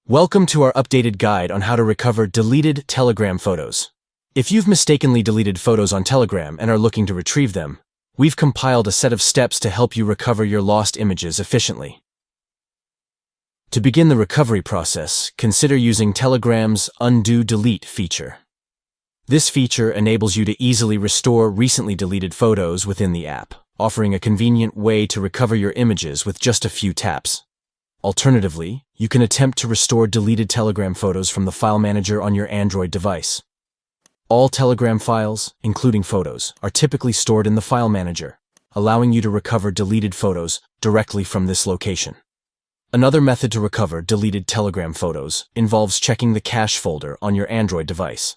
Welcome to our updated guide on how to recover deleted Telegram photos. If you've mistakenly deleted photos on Telegram and are looking to retrieve them, we've compiled a set of steps to help you recover your lost images efficiently. To begin the recovery process, consider using Telegram's Undo Delete feature. This feature enables you to easily restore recently deleted photos within the app, offering a convenient way to recover your images with just a few taps. Alternatively, you can attempt to restore deleted Telegram photos from the file manager on your Android device. All Telegram files, including photos, are typically stored in the file manager, allowing you to recover deleted photos directly from this location. Another method to recover deleted Telegram photos involves checking the cache folder on your Android device.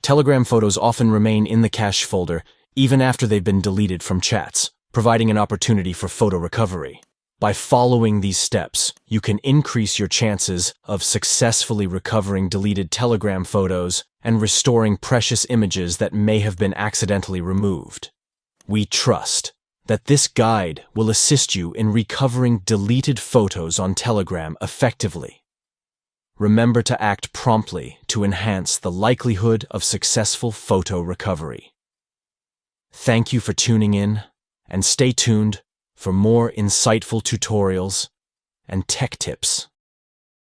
Telegram photos often remain in the cache folder even after they've been deleted from chats, providing an opportunity for photo recovery. By following these steps, you can increase your chances of successfully recovering deleted Telegram photos and restoring precious images that may have been accidentally removed. We trust that this guide will assist you in recovering deleted photos on Telegram effectively. Remember to act promptly to enhance the likelihood of successful photo recovery. Thank you for tuning in, and stay tuned for more insightful tutorials and tech tips.